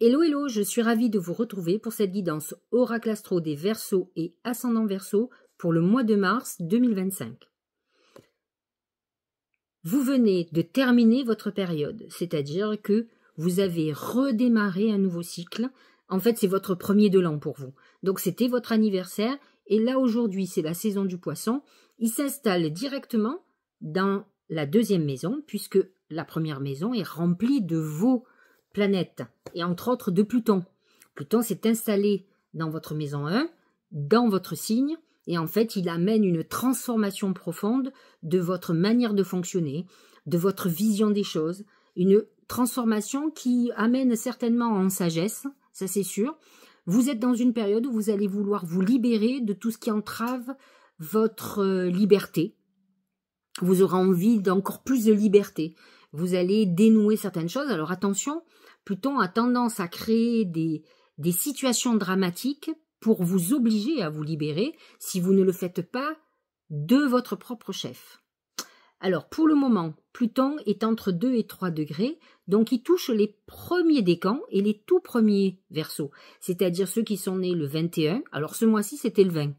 Hello, hello, je suis ravie de vous retrouver pour cette guidance Oracle Astro des Verseaux et Ascendant Verseau pour le mois de mars 2025. Vous venez de terminer votre période, c'est-à-dire que vous avez redémarré un nouveau cycle. En fait, c'est votre premier de l'an pour vous. Donc, c'était votre anniversaire et là, aujourd'hui, c'est la saison du poisson. Il s'installe directement dans la deuxième maison puisque la première maison est remplie de vos planètes et entre autres de Pluton. Pluton s'est installé dans votre maison 1, dans votre signe, et en fait il amène une transformation profonde de votre manière de fonctionner, de votre vision des choses, une transformation qui amène certainement en sagesse, ça c'est sûr. Vous êtes dans une période où vous allez vouloir vous libérer de tout ce qui entrave votre liberté. Vous aurez envie d'encore plus de liberté. Vous allez dénouer certaines choses. Alors attention, Pluton a tendance à créer des situations dramatiques pour vous obliger à vous libérer si vous ne le faites pas de votre propre chef. Alors pour le moment, Pluton est entre 2 et 3 degrés, donc il touche les premiers décans et les tout premiers Verseaux, c'est-à-dire ceux qui sont nés le 21, alors ce mois-ci c'était le 20,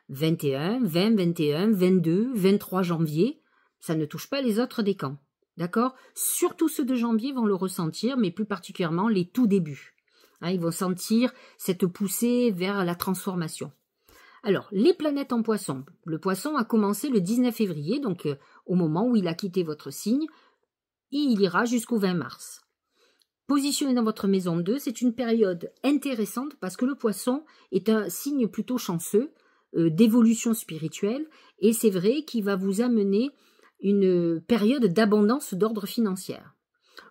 21, 20, 21, 22, 23 janvier, ça ne touche pas les autres décans. D'accord? Surtout ceux de janvier vont le ressentir, mais plus particulièrement les tout débuts. Hein, ils vont sentir cette poussée vers la transformation. Alors, les planètes en poisson. Le poisson a commencé le 19 février, donc au moment où il a quitté votre signe, et il ira jusqu'au 20 mars. Positionné dans votre maison 2, c'est une période intéressante parce que le poisson est un signe plutôt chanceux, d'évolution spirituelle, et c'est vrai qu'il va vous amener une période d'abondance d'ordre financier.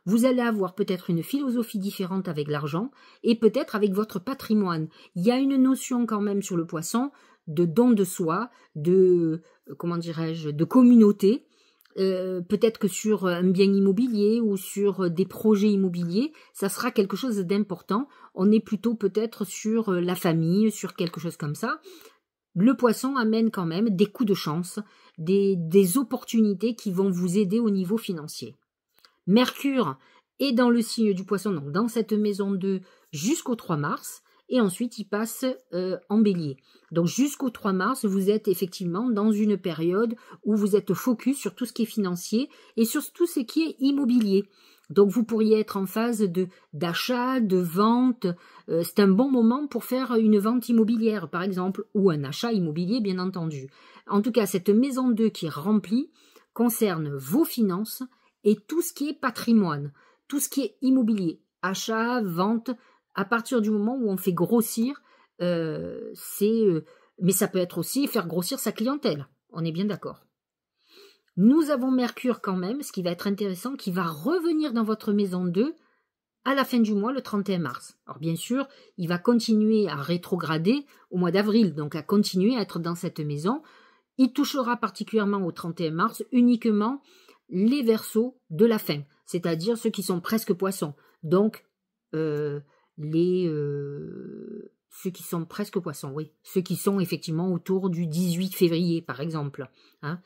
Vous allez avoir peut-être une philosophie différente avec l'argent et peut-être avec votre patrimoine. Il y a une notion quand même sur le poisson de don de soi, de, comment dirais-je, de communauté. Peut-être que sur un bien immobilier ou sur des projets immobiliers, ça sera quelque chose d'important. On est plutôt peut-être sur la famille, sur quelque chose comme ça. Le poisson amène quand même des coups de chance, des opportunités qui vont vous aider au niveau financier. Mercure est dans le signe du poisson, donc dans cette maison 2 jusqu'au 3 mars, et ensuite il passe en bélier. Donc jusqu'au 3 mars, vous êtes effectivement dans une période où vous êtes focus sur tout ce qui est financier et sur tout ce qui est immobilier. Donc vous pourriez être en phase d'achat, de vente. C'est un bon moment pour faire une vente immobilière, par exemple, ou un achat immobilier, bien entendu. En tout cas, cette maison 2 qui est remplie concerne vos finances et tout ce qui est patrimoine, tout ce qui est immobilier, achat, vente. À partir du moment où on fait grossir, mais ça peut être aussi faire grossir sa clientèle. On est bien d'accord. Nous avons Mercure quand même, ce qui va être intéressant, qui va revenir dans votre maison 2 à la fin du mois, le 31 mars. Alors bien sûr, il va continuer à rétrograder au mois d'avril, donc à continuer à être dans cette maison. Il touchera particulièrement au 31 mars uniquement les Verseaux de la fin, c'est-à-dire ceux qui sont presque poissons. Donc, ceux qui sont presque poissons, oui. Ceux qui sont effectivement autour du 18 février, par exemple. Hein.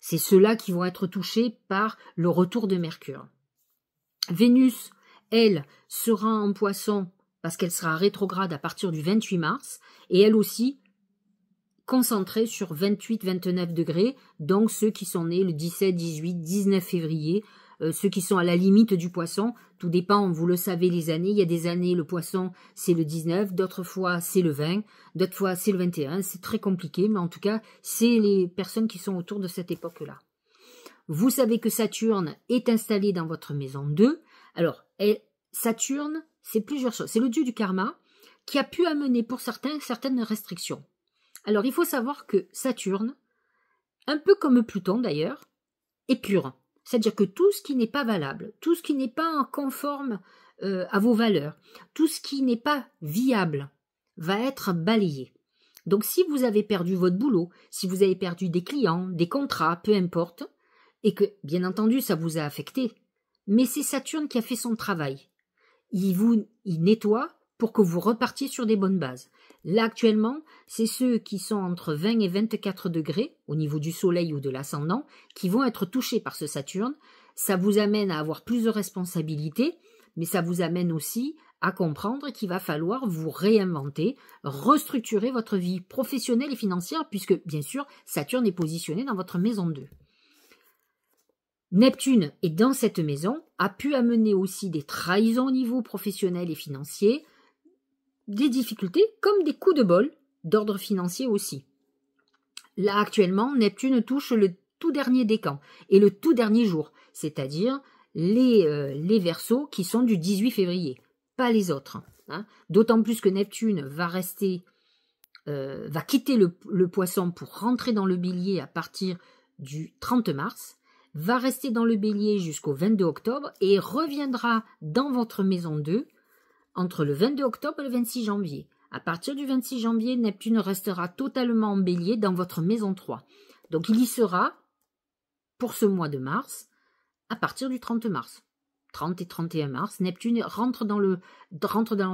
C'est ceux-là qui vont être touchés par le retour de Mercure. Vénus, elle, sera en poisson parce qu'elle sera rétrograde à partir du 28 mars et elle aussi concentrée sur 28-29 degrés, donc ceux qui sont nés le 17, 18, 19 février, ceux qui sont à la limite du poisson, tout dépend, vous le savez, les années. Il y a des années, le poisson, c'est le 19, d'autres fois, c'est le 20, d'autres fois, c'est le 21. C'est très compliqué, mais en tout cas, c'est les personnes qui sont autour de cette époque-là. Vous savez que Saturne est installé dans votre maison 2. Alors, Saturne, c'est plusieurs choses. C'est le dieu du karma qui a pu amener pour certains certaines restrictions. Alors, il faut savoir que Saturne, un peu comme Pluton d'ailleurs, est pur. C'est-à-dire que tout ce qui n'est pas valable, tout ce qui n'est pas conforme à vos valeurs, tout ce qui n'est pas viable va être balayé. Donc si vous avez perdu votre boulot, si vous avez perdu des clients, des contrats, peu importe, et que bien entendu ça vous a affecté, mais c'est Saturne qui a fait son travail. Il nettoie pour que vous repartiez sur des bonnes bases. Là, actuellement, c'est ceux qui sont entre 20 et 24 degrés, au niveau du soleil ou de l'ascendant, qui vont être touchés par ce Saturne. Ça vous amène à avoir plus de responsabilités, mais ça vous amène aussi à comprendre qu'il va falloir vous réinventer, restructurer votre vie professionnelle et financière, puisque, bien sûr, Saturne est positionné dans votre maison 2. Neptune est dans cette maison, a pu amener aussi des trahisons au niveau professionnel et financier, des difficultés comme des coups de bol d'ordre financier aussi. Là, actuellement, Neptune touche le tout dernier décan et le tout dernier jour, c'est-à-dire les Verseaux qui sont du 18 février, pas les autres. Hein. D'autant plus que Neptune va quitter le Poisson pour rentrer dans le Bélier à partir du 30 mars, va rester dans le Bélier jusqu'au 22 octobre et reviendra dans votre maison 2 entre le 22 octobre et le 26 janvier. À partir du 26 janvier, Neptune restera totalement en Bélier dans votre maison 3. Donc il y sera pour ce mois de mars à partir du 30 mars. 30 et 31 mars, Neptune rentre dans le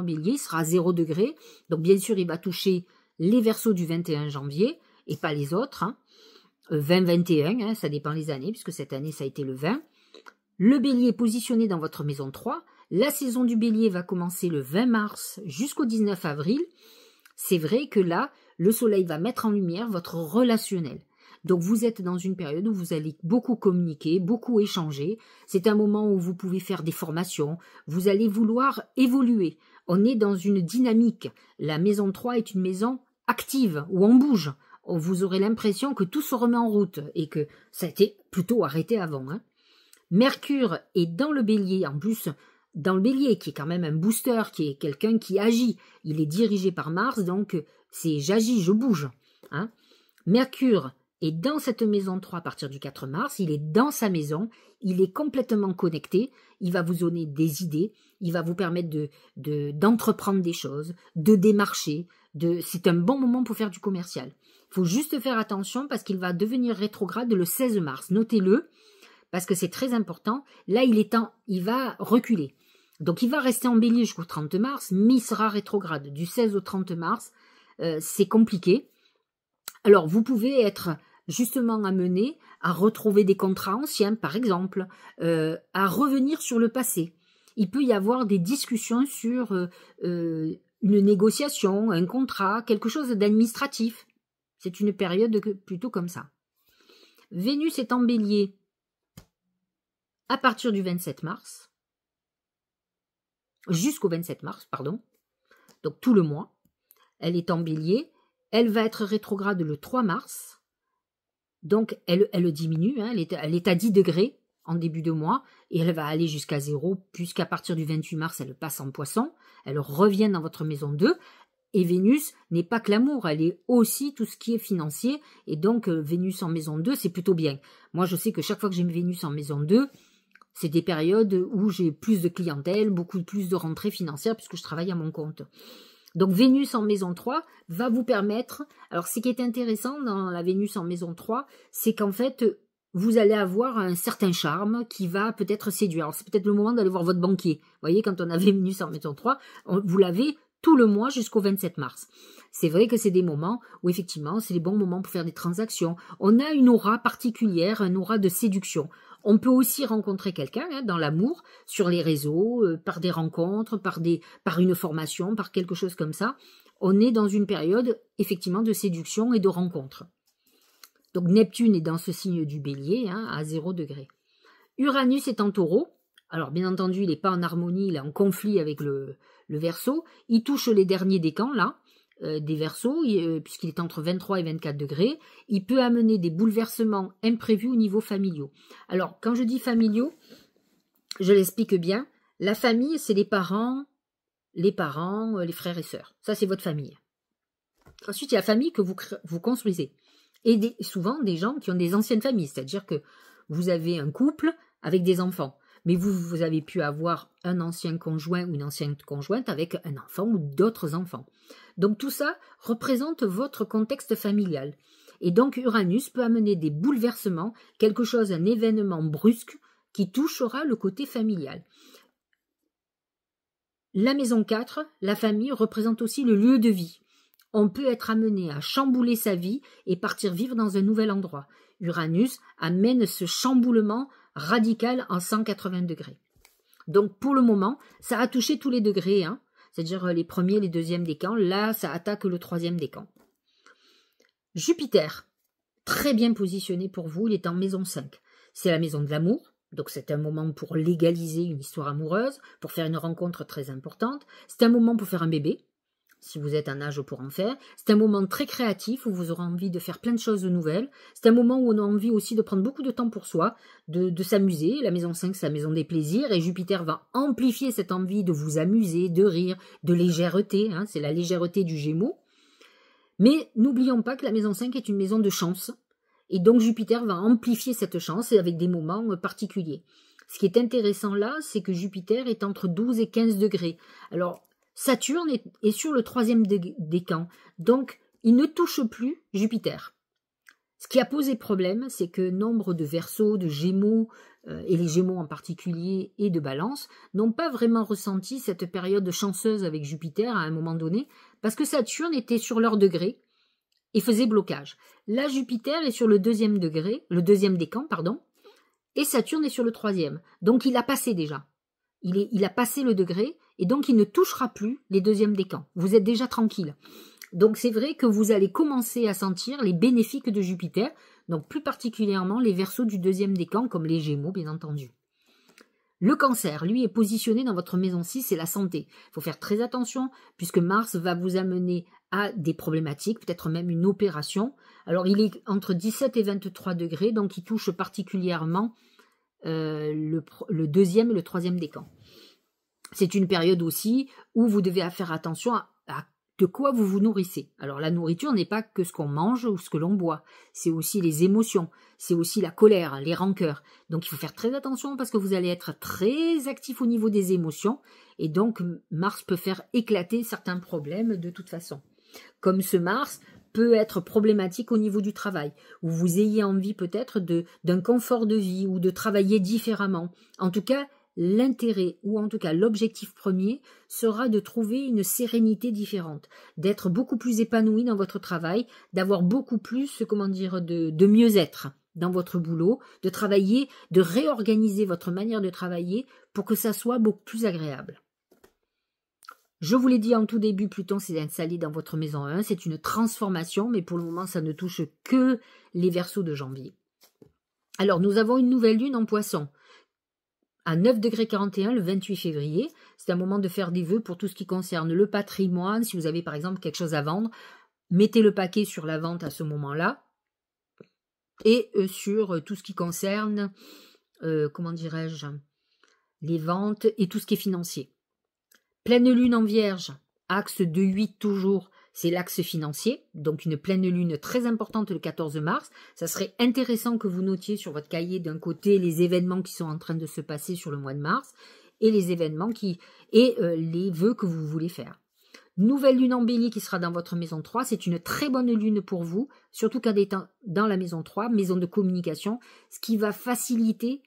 Bélier, il sera à 0 degré. Donc bien sûr, il va toucher les Verseaux du 21 janvier et pas les autres. 20-21, hein, ça dépend les années, puisque cette année ça a été le 20. Le Bélier est positionné dans votre maison 3. La saison du Bélier va commencer le 20 mars jusqu'au 19 avril. C'est vrai que là, le Soleil va mettre en lumière votre relationnel. Donc vous êtes dans une période où vous allez beaucoup communiquer, beaucoup échanger. C'est un moment où vous pouvez faire des formations, vous allez vouloir évoluer. On est dans une dynamique. La maison 3 est une maison active, où on bouge. Vous aurez l'impression que tout se remet en route et que ça a été plutôt arrêté avant. Hein. Mercure est dans le Bélier, en plus dans le Bélier, qui est quand même un booster, qui est quelqu'un qui agit. Il est dirigé par Mars, donc c'est j'agis, je bouge. Hein. Mercure est dans cette maison 3 à partir du 4 mars, il est dans sa maison, il est complètement connecté, il va vous donner des idées, il va vous permettre d'entreprendre des choses, de démarcher, c'est un bon moment pour faire du commercial. Il faut juste faire attention parce qu'il va devenir rétrograde le 16 mars. Notez-le, parce que c'est très important. Là, il va reculer. Donc, il va rester en Bélier jusqu'au 30 mars, mais il sera rétrograde. Du 16 au 30 mars, c'est compliqué. Alors, vous pouvez être justement amené à retrouver des contrats anciens, par exemple, à revenir sur le passé. Il peut y avoir des discussions sur une négociation, un contrat, quelque chose d'administratif. C'est une période plutôt comme ça. Vénus est en Bélier à partir du 27 mars, jusqu'au 27 mars, pardon, donc tout le mois. Elle est en Bélier, elle va être rétrograde le 3 mars, donc elle diminue, hein, elle est à 10 degrés en début de mois, et elle va aller jusqu'à 0, puisqu'à partir du 28 mars, elle passe en Poisson, elle revient dans votre maison 2, et Vénus n'est pas que l'amour, elle est aussi tout ce qui est financier, et donc Vénus en maison 2, c'est plutôt bien. Moi, je sais que chaque fois que j'ai Vénus en maison 2, c'est des périodes où j'ai plus de clientèle, beaucoup plus de rentrées financières, puisque je travaille à mon compte. Donc Vénus en maison 3 va vous permettre, alors ce qui est intéressant dans la Vénus en maison 3, c'est qu'en fait, vous allez avoir un certain charme qui va peut-être séduire. Alors c'est peut-être le moment d'aller voir votre banquier. Vous voyez, quand on a Vénus en maison 3, vous l'avez tout le mois jusqu'au 27 mars. C'est vrai que c'est des moments où effectivement c'est les bons moments pour faire des transactions. On a une aura particulière, une aura de séduction. On peut aussi rencontrer quelqu'un dans l'amour, sur les réseaux, par des rencontres, par une formation, par quelque chose comme ça. On est dans une période effectivement de séduction et de rencontre. Donc Neptune est dans ce signe du Bélier, à 0 degré. Uranus est en Taureau. Alors bien entendu, il n'est pas en harmonie, il est en conflit avec le Verseau. Il touche les derniers décans, là, des Verseaux, puisqu'il est entre 23 et 24 degrés. Il peut amener des bouleversements imprévus au niveau familiaux. Alors, quand je dis familiaux, je l'explique bien. La famille, c'est les parents, les frères et sœurs. Ça, c'est votre famille. Ensuite, il y a la famille que vous construisez. Et souvent, des gens qui ont des anciennes familles. C'est-à-dire que vous avez un couple avec des enfants. Mais vous avez pu avoir un ancien conjoint ou une ancienne conjointe avec un enfant ou d'autres enfants. Donc tout ça représente votre contexte familial. Et donc Uranus peut amener des bouleversements, quelque chose, un événement brusque qui touchera le côté familial. La maison 4, la famille, représente aussi le lieu de vie. On peut être amené à chambouler sa vie et partir vivre dans un nouvel endroit. Uranus amène ce chamboulement radical en 180 degrés. Donc pour le moment, ça a touché tous les degrés, hein, c'est-à-dire les premiers, les deuxièmes décans. Là, ça attaque le troisième décan. Jupiter, très bien positionné pour vous, il est en maison 5. C'est la maison de l'amour, donc c'est un moment pour légaliser une histoire amoureuse, pour faire une rencontre très importante. C'est un moment pour faire un bébé, si vous êtes en âge pour en faire. C'est un moment très créatif où vous aurez envie de faire plein de choses nouvelles. C'est un moment où on a envie aussi de prendre beaucoup de temps pour soi, de s'amuser. La maison 5, c'est la maison des plaisirs et Jupiter va amplifier cette envie de vous amuser, de rire, de légèreté. Hein, c'est la légèreté du Gémeaux. Mais n'oublions pas que la maison 5 est une maison de chance. Et donc Jupiter va amplifier cette chance avec des moments particuliers. Ce qui est intéressant là, c'est que Jupiter est entre 12 et 15 degrés. Alors, Saturne est sur le troisième décan, donc il ne touche plus Jupiter. Ce qui a posé problème, c'est que nombre de Verseaux, de Gémeaux, et les Gémeaux en particulier, et de Balance, n'ont pas vraiment ressenti cette période chanceuse avec Jupiter à un moment donné, parce que Saturne était sur leur degré et faisait blocage. Là, Jupiter est sur le deuxième décan, et Saturne est sur le troisième. Donc il a passé déjà. Il a passé le degré, et donc il ne touchera plus les deuxièmes décans. Vous êtes déjà tranquille. Donc c'est vrai que vous allez commencer à sentir les bénéfices de Jupiter, donc plus particulièrement les Verseaux du deuxième décan, comme les Gémeaux, bien entendu. Le Cancer, lui, est positionné dans votre maison 6, c'est la santé. Il faut faire très attention, puisque Mars va vous amener à des problématiques, peut-être même une opération. Alors il est entre 17 et 23 degrés, donc il touche particulièrement le deuxième et le troisième décan. C'est une période aussi où vous devez faire attention à de quoi vous vous nourrissez. Alors la nourriture n'est pas que ce qu'on mange ou ce que l'on boit, c'est aussi les émotions, c'est aussi la colère, les rancœurs. Donc il faut faire très attention parce que vous allez être très actif au niveau des émotions et donc Mars peut faire éclater certains problèmes de toute façon. Comme ce Mars peut être problématique au niveau du travail, où vous ayez envie peut-être d'un confort de vie ou de travailler différemment. En tout cas, l'intérêt, ou en tout cas l'objectif premier, sera de trouver une sérénité différente, d'être beaucoup plus épanoui dans votre travail, d'avoir beaucoup plus, de mieux-être dans votre boulot, de travailler, de réorganiser votre manière de travailler pour que ça soit beaucoup plus agréable. Je vous l'ai dit en tout début, Pluton s'est installé dans votre maison 1, c'est une transformation, mais pour le moment ça ne touche que les Verseaux de janvier. Alors nous avons une nouvelle lune en Poisson, à 9,41 le 28 février, c'est un moment de faire des vœux pour tout ce qui concerne le patrimoine. Si vous avez par exemple quelque chose à vendre, mettez le paquet sur la vente à ce moment-là. Et sur tout ce qui concerne, les ventes et tout ce qui est financier. Pleine lune en Vierge, axe 2-8 toujours, c'est l'axe financier, donc une pleine lune très importante le 14 mars. Ça serait intéressant que vous notiez sur votre cahier d'un côté les événements qui sont en train de se passer sur le mois de mars et les événements les vœux que vous voulez faire. Nouvelle lune en Bélier qui sera dans votre maison 3, c'est une très bonne lune pour vous, surtout quand elle est dans la maison 3, maison de communication, ce qui va faciliter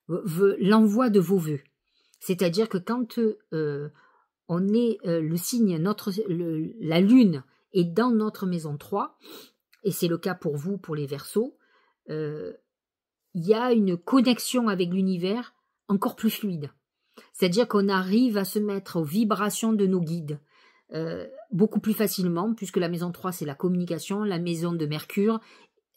l'envoi de vos vœux. C'est-à-dire que quand on est le signe, la lune est dans notre maison 3, et c'est le cas pour vous, pour les Verseaux, il y a une connexion avec l'univers encore plus fluide. C'est-à-dire qu'on arrive à se mettre aux vibrations de nos guides beaucoup plus facilement, puisque la maison 3, c'est la communication, la maison de Mercure,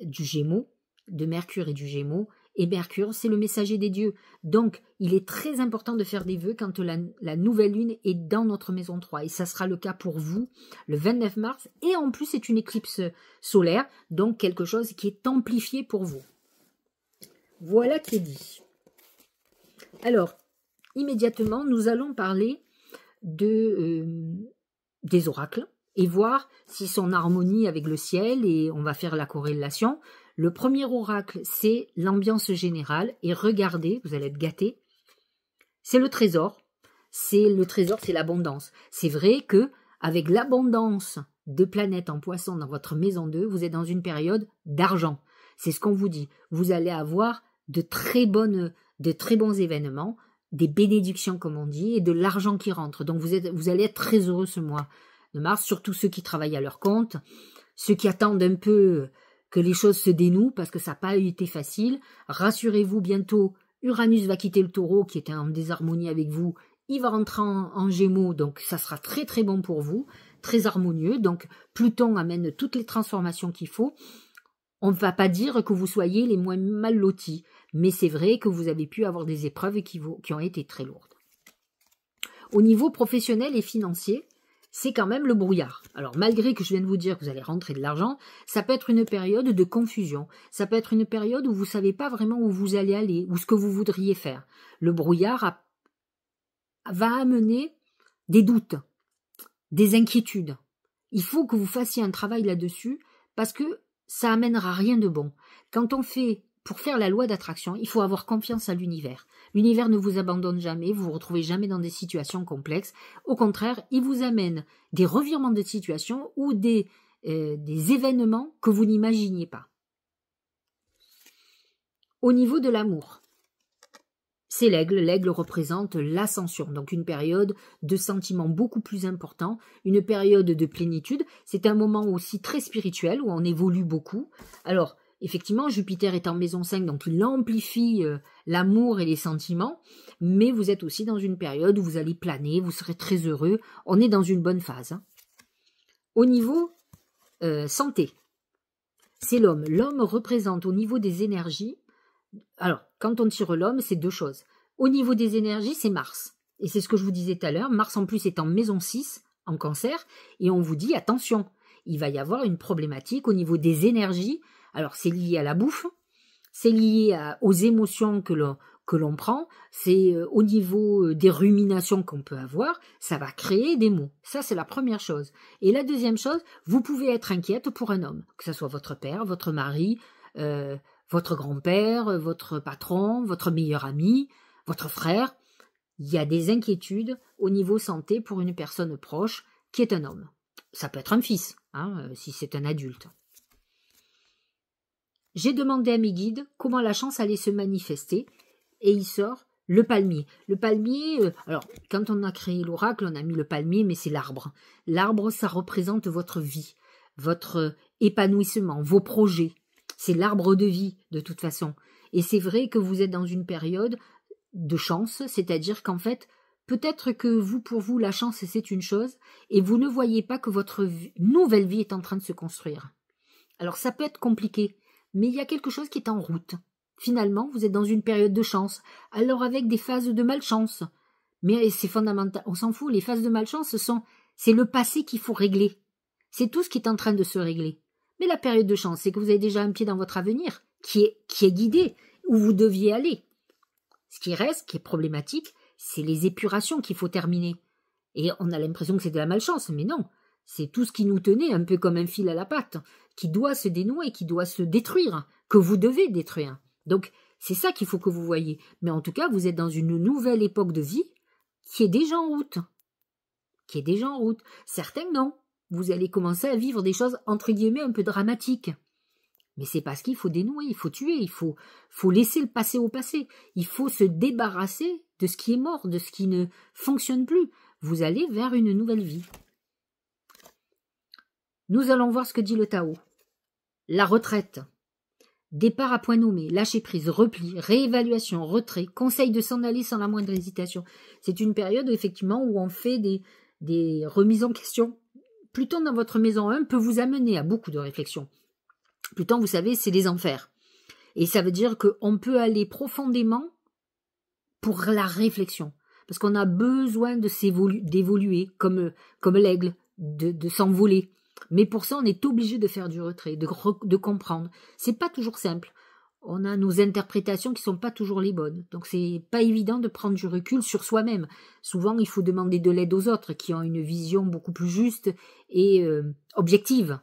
de Mercure et du Gémeaux, et Mercure, c'est le messager des dieux. Donc, il est très important de faire des vœux quand la nouvelle lune est dans notre maison 3. Et ça sera le cas pour vous le 29 mars. Et en plus, c'est une éclipse solaire, donc quelque chose qui est amplifié pour vous. Voilà qui est dit. Alors, immédiatement, nous allons parler des oracles et voir s'ils sont en harmonie avec le ciel, et on va faire la corrélation. Le premier oracle, c'est l'ambiance générale, et regardez, vous allez être gâtés, c'est le trésor. C'est l'abondance. C'est vrai que avec l'abondance de planètes en Poisson dans votre maison 2, vous êtes dans une période d'argent. C'est ce qu'on vous dit. Vous allez avoir de très bons événements, des bénédictions comme on dit, et de l'argent qui rentre. Donc vous allez être très heureux ce mois de mars, surtout ceux qui travaillent à leur compte, ceux qui attendent un peu que les choses se dénouent parce que ça n'a pas été facile. Rassurez-vous, bientôt Uranus va quitter le Taureau, qui était en désharmonie avec vous. Il va rentrer en Gémeaux, donc ça sera très très bon pour vous, très harmonieux. Donc Pluton amène toutes les transformations qu'il faut. On ne va pas dire que vous soyez les moins mal lotis, mais c'est vrai que vous avez pu avoir des épreuves qui ont été très lourdes. Au niveau professionnel et financier, c'est quand même le brouillard. Alors malgré que je viens de vous dire que vous allez rentrer de l'argent, ça peut être une période de confusion. Ça peut être une période où vous ne savez pas vraiment où vous allez aller, ou ce que vous voudriez faire. Le brouillard va amener des doutes, des inquiétudes. Il faut que vous fassiez un travail là-dessus parce que ça amènera rien de bon. Pour faire la loi d'attraction, il faut avoir confiance à l'univers. L'univers ne vous abandonne jamais, vous vous retrouvez jamais dans des situations complexes. Au contraire, il vous amène des revirements de situation ou des événements que vous n'imaginiez pas. Au niveau de l'amour, c'est l'aigle. L'aigle représente l'ascension, donc une période de sentiments beaucoup plus importants, une période de plénitude. C'est un moment aussi très spirituel où on évolue beaucoup. Alors, effectivement, Jupiter est en maison 5, donc il amplifie l'amour et les sentiments, mais vous êtes aussi dans une période où vous allez planer, vous serez très heureux, on est dans une bonne phase. Au niveau santé, c'est l'homme. L'homme représente au niveau des énergies, alors quand on tire l'homme, c'est deux choses. Au niveau des énergies, c'est Mars, et c'est ce que je vous disais tout à l'heure, Mars en plus est en maison 6, en Cancer, et on vous dit attention, il va y avoir une problématique au niveau des énergies. Alors, c'est lié à la bouffe, c'est lié aux émotions que l'on prend, c'est au niveau des ruminations qu'on peut avoir, ça va créer des maux. Ça, c'est la première chose. Et la deuxième chose, vous pouvez être inquiète pour un homme, que ce soit votre père, votre mari, votre grand-père, votre patron, votre meilleur ami, votre frère. Il y a des inquiétudes au niveau santé pour une personne proche qui est un homme. Ça peut être un fils, si c'est un adulte. J'ai demandé à mes guides comment la chance allait se manifester et il sort le palmier. Le palmier, alors quand on a créé l'oracle, on a mis le palmier, mais c'est l'arbre. L'arbre, ça représente votre vie, votre épanouissement, vos projets. C'est l'arbre de vie de toute façon. Et c'est vrai que vous êtes dans une période de chance, c'est-à-dire qu'en fait, peut-être que pour vous, la chance, c'est une chose et vous ne voyez pas que votre nouvelle vie est en train de se construire. Alors ça peut être compliqué. Mais il y a quelque chose qui est en route. Finalement, vous êtes dans une période de chance, alors avec des phases de malchance. Mais c'est fondamental, on s'en fout, les phases de malchance, c'est le passé qu'il faut régler. C'est tout ce qui est en train de se régler. Mais la période de chance, c'est que vous avez déjà un pied dans votre avenir, qui est guidé, où vous deviez aller. Ce qui reste, qui est problématique, c'est les épurations qu'il faut terminer. Et on a l'impression que c'est de la malchance, mais non. C'est tout ce qui nous tenait un peu comme un fil à la patte, qui doit se dénouer, qui doit se détruire, que vous devez détruire. Donc, c'est ça qu'il faut que vous voyez. Mais en tout cas, vous êtes dans une nouvelle époque de vie qui est déjà en route. Certains, non. Vous allez commencer à vivre des choses, entre guillemets, un peu dramatiques. Mais c'est parce qu'il faut dénouer, il faut tuer, il faut laisser le passé au passé. Il faut se débarrasser de ce qui est mort, de ce qui ne fonctionne plus. Vous allez vers une nouvelle vie. Nous allons voir ce que dit le Tao. La retraite. Départ à point nommé, lâcher prise, repli, réévaluation, retrait, conseil de s'en aller sans la moindre hésitation. C'est une période effectivement où on fait des remises en question. Pluton dans votre maison 1 peut vous amener à beaucoup de réflexion. Pluton, vous savez, c'est les enfers. Et ça veut dire qu'on peut aller profondément pour la réflexion. Parce qu'on a besoin d'évoluer comme l'aigle, de s'envoler. Mais pour ça, on est obligé de faire du retrait, de comprendre. C'est pas toujours simple. On a nos interprétations qui sont pas toujours les bonnes. Donc c'est pas évident de prendre du recul sur soi-même. Souvent, il faut demander de l'aide aux autres qui ont une vision beaucoup plus juste et objective.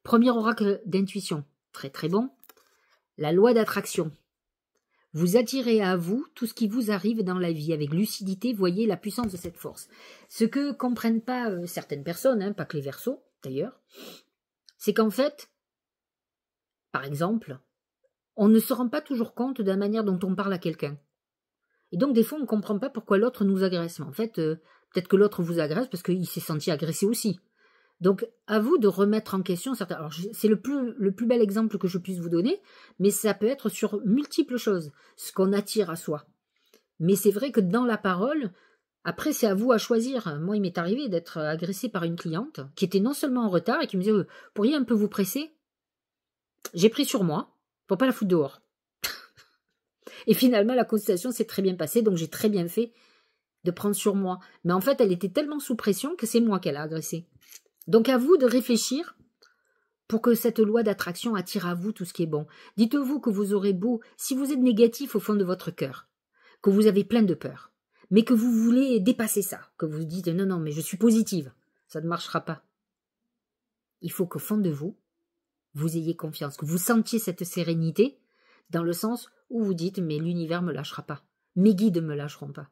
Premier oracle d'intuition, très très bon. La loi d'attraction. Vous attirez à vous tout ce qui vous arrive dans la vie. Avec lucidité, voyez la puissance de cette force. Ce que comprennent pas certaines personnes, pas que les Verseaux d'ailleurs, c'est qu'en fait, par exemple, on ne se rend pas toujours compte de la manière dont on parle à quelqu'un. Et donc des fois, on ne comprend pas pourquoi l'autre nous agresse. Mais en fait, peut-être que l'autre vous agresse parce qu'il s'est senti agressé aussi. Donc, à vous de remettre en question certains. Alors, c'est le plus bel exemple que je puisse vous donner, mais ça peut être sur multiples choses, ce qu'on attire à soi. Mais c'est vrai que dans la parole, après, c'est à vous à choisir. Moi, il m'est arrivé d'être agressée par une cliente qui était non seulement en retard et qui me disait pourriez un peu vous presser? J'ai pris sur moi pour pas la foutre dehors. Et finalement, la consultation s'est très bien passée, donc j'ai très bien fait de prendre sur moi. Mais en fait, elle était tellement sous pression que c'est moi qu'elle a agressée. Donc à vous de réfléchir pour que cette loi d'attraction attire à vous tout ce qui est bon. Dites-vous que vous aurez beau, si vous êtes négatif au fond de votre cœur, que vous avez plein de peur, mais que vous voulez dépasser ça, que vous dites non, non, mais je suis positive, ça ne marchera pas. Il faut qu'au fond de vous, vous ayez confiance, que vous sentiez cette sérénité, dans le sens où vous dites mais l'univers ne me lâchera pas, mes guides ne me lâcheront pas.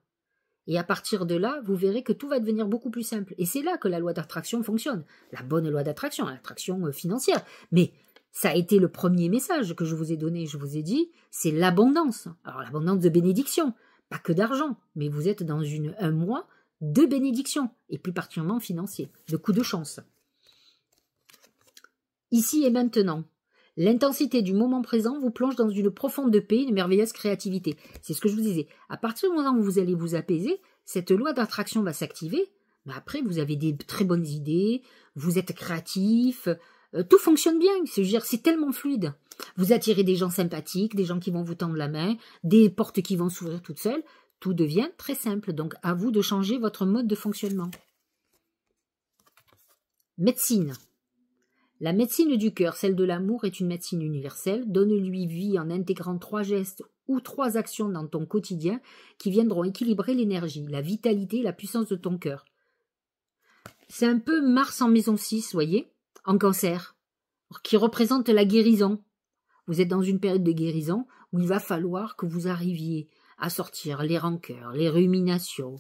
Et à partir de là, vous verrez que tout va devenir beaucoup plus simple. Et c'est là que la loi d'attraction fonctionne. La bonne loi d'attraction, l'attraction financière. Mais ça a été le premier message que je vous ai donné. Je vous ai dit, c'est l'abondance. Alors l'abondance de bénédiction, pas que d'argent, mais vous êtes dans un mois de bénédiction, et plus particulièrement financier, de coup de chance. Ici et maintenant. L'intensité du moment présent vous plonge dans une profonde paix, une merveilleuse créativité. C'est ce que je vous disais. À partir du moment où vous allez vous apaiser, cette loi d'attraction va s'activer, mais après vous avez des très bonnes idées, vous êtes créatif, tout fonctionne bien. C'est tellement fluide. Vous attirez des gens sympathiques, des gens qui vont vous tendre la main, des portes qui vont s'ouvrir toutes seules. Tout devient très simple. Donc à vous de changer votre mode de fonctionnement. Médecine. La médecine du cœur, celle de l'amour, est une médecine universelle. Donne-lui vie en intégrant 3 gestes ou 3 actions dans ton quotidien qui viendront équilibrer l'énergie, la vitalité et la puissance de ton cœur. C'est un peu Mars en maison 6, voyez, en cancer, qui représente la guérison. Vous êtes dans une période de guérison où il va falloir que vous arriviez à sortir les rancœurs, les ruminations,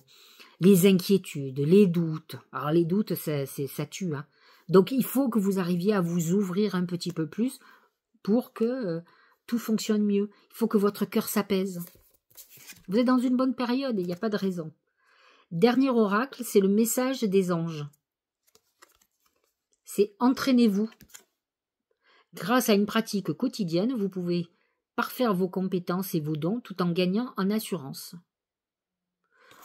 les inquiétudes, les doutes. Alors les doutes, ça tue, hein. Donc il faut que vous arriviez à vous ouvrir un petit peu plus pour que tout fonctionne mieux. Il faut que votre cœur s'apaise. Vous êtes dans une bonne période et il n'y a pas de raison. Dernier oracle, c'est le message des anges. C'est entraînez-vous. Grâce à une pratique quotidienne, vous pouvez parfaire vos compétences et vos dons tout en gagnant en assurance.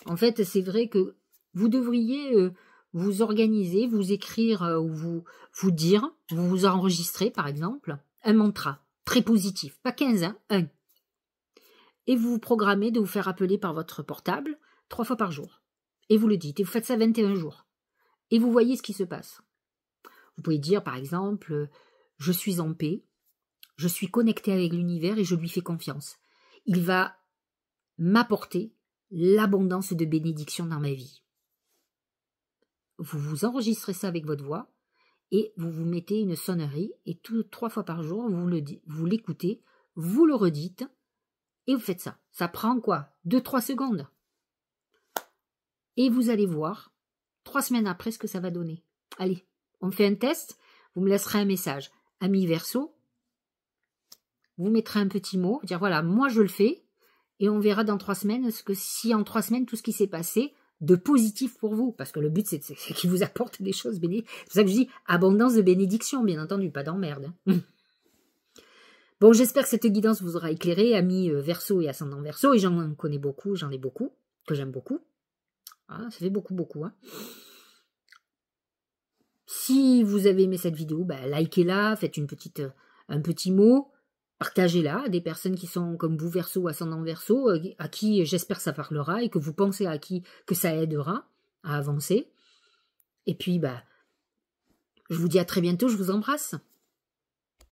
En fait, c'est vrai que vous devriez vous organiser, vous écrire ou vous dire, vous vous enregistrez par exemple, un mantra très positif, pas 15, hein, 1. Et vous vous programmez de vous faire appeler par votre portable 3 fois par jour. Et vous le dites, et vous faites ça 21 jours. Et vous voyez ce qui se passe. Vous pouvez dire par exemple, je suis en paix, je suis connecté avec l'univers et je lui fais confiance. Il va m'apporter l'abondance de bénédictions dans ma vie. Vous vous enregistrez ça avec votre voix et vous vous mettez une sonnerie et 3 fois par jour, vous l'écoutez, vous le redites et vous faites ça. Ça prend quoi? 2-3 secondes. Et vous allez voir 3 semaines après ce que ça va donner. Allez, on fait un test, vous me laisserez un message. Ami Verseau, vous mettrez un petit mot, dire voilà, moi je le fais et on verra dans 3 semaines si en 3 semaines tout ce qui s'est passé de positif pour vous, parce que le but c'est qu'il vous apporte des choses bénéfiques. C'est pour ça que je dis abondance de bénédictions, bien entendu, pas d'emmerde. Bon, j'espère que cette guidance vous aura éclairé, amis Verseau et ascendant Verseau, et j'en connais beaucoup, j'en ai beaucoup, que j'aime beaucoup. Ah, ça fait beaucoup, hein. Si vous avez aimé cette vidéo, likez-la, faites un petit mot, partagez-la à des personnes qui sont comme vous, Verseau ou ascendant Verseau, à qui j'espère que ça parlera et que vous pensez à qui que ça aidera à avancer. Et puis, je vous dis à très bientôt, je vous embrasse.